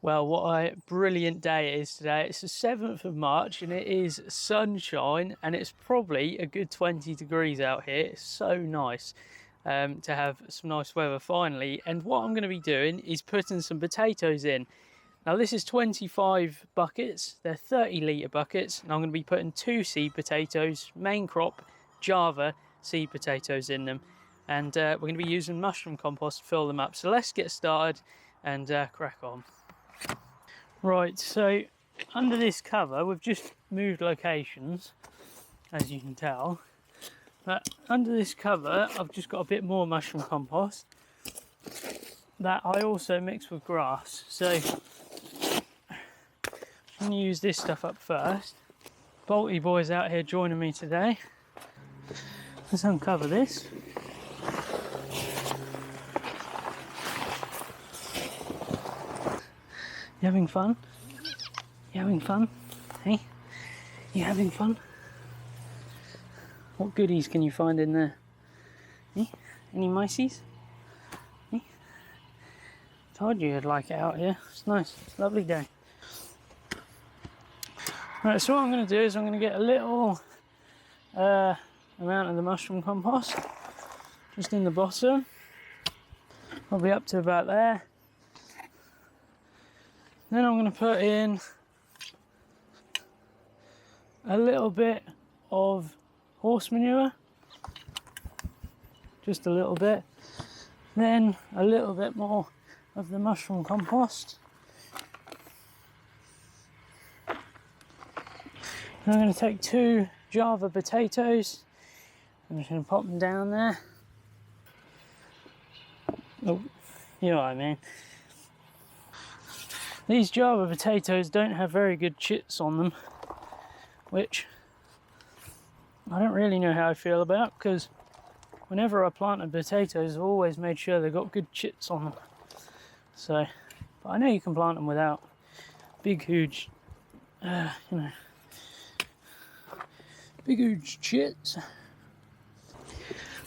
Well, what a brilliant day it is today. It's the 7th of March and it is sunshine and it's probably a good 20 degrees out here. It's so nice to have some nice weather finally. And what I'm going to be doing is putting some potatoes in. Now this is 25 buckets, they're 30-litre buckets, and I'm going to be putting 2 seed potatoes, main crop, Java seed potatoes in them. And we're going to be using mushroom compost to fill them up. So let's get started and crack on. Right, so under this cover, we've just moved locations, as you can tell. But under this cover, I've just got a bit more mushroom compost that I also mix with grass. So I'm going to use this stuff up first. Bolty boy's out here joining me today. Let's uncover this. You having fun? You having fun? Hey? You having fun? What goodies can you find in there? Hey? Any miceys? Hey? Told you you'd like it out here. It's nice. It's a lovely day. Right, so what I'm going to do is I'm going to get a little amount of the mushroom compost just in the bottom. Probably up to about there. Then I'm going to put in a little bit of horse manure, just a little bit, then a little bit more of the mushroom compost. Then I'm going to take 2 Java potatoes, I'm just going to pop them down there. Oh, you know what I mean. These Java potatoes don't have very good chits on them, which I don't really know how I feel about, because whenever I planted potatoes, I've always made sure they've got good chits on them. So, but I know you can plant them without big, huge, big, huge chits.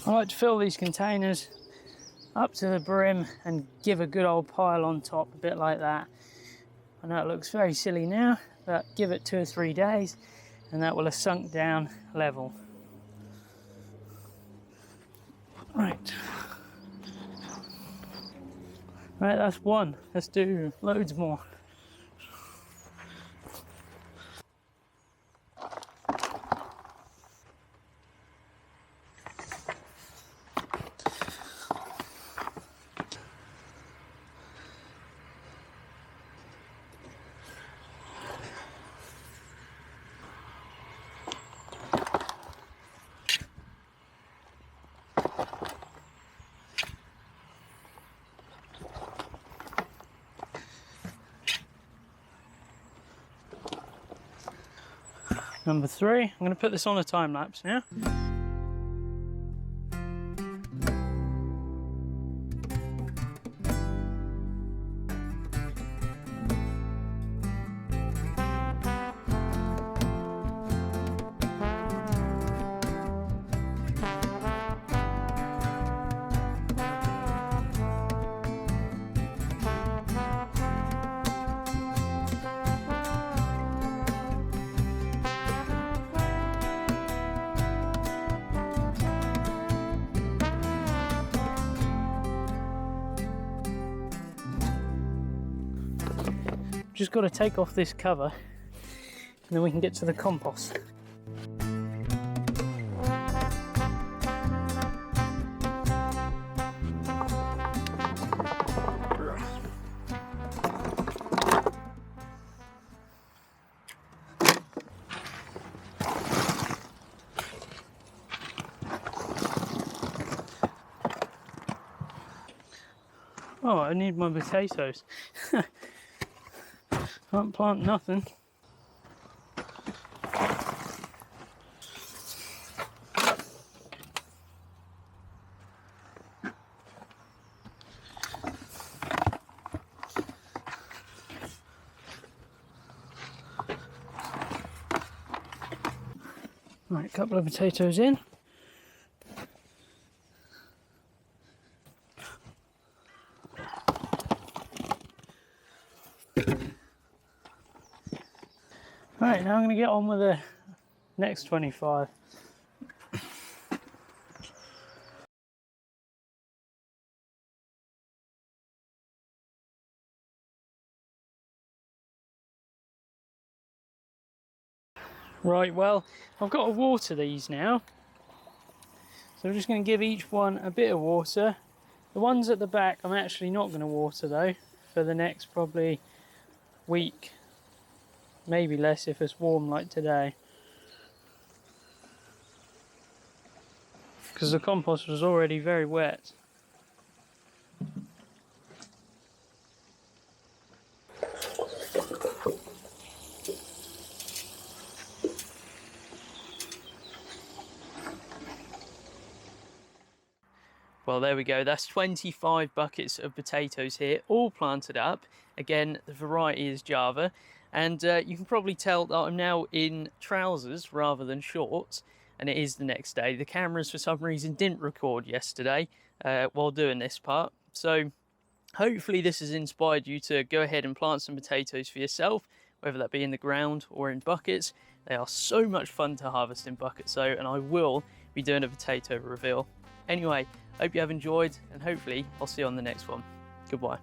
I like to fill these containers up to the brim and give a good old pile on top, a bit like that. I know it looks very silly now, but give it 2 or 3 days and that will have sunk down level. Right, that's one. Let's do loads more. Number 3, I'm going to put this on a time lapse now. Just got to take off this cover and then we can get to the compost. Oh, I need my potatoes. Can't plant nothing. Right, a couple of potatoes in. Right, now I'm going to get on with the next 25. Right, well, I've got to water these now. So I'm just going to give each one a bit of water. The ones at the back I'm actually not going to water though for the next probably week, maybe less if it's warm like today, because the compost was already very wet. Well, there we go. That's 25 buckets of potatoes here, all planted up. Again, the variety is Java. And you can probably tell that I'm now in trousers rather than shorts. And it is the next day. The cameras, for some reason, didn't record yesterday while doing this part. So hopefully this has inspired you to go ahead and plant some potatoes for yourself, whether that be in the ground or in buckets. They are so much fun to harvest in buckets, though, and I will be doing a potato reveal. Anyway, hope you have enjoyed, and hopefully I'll see you on the next one. Goodbye.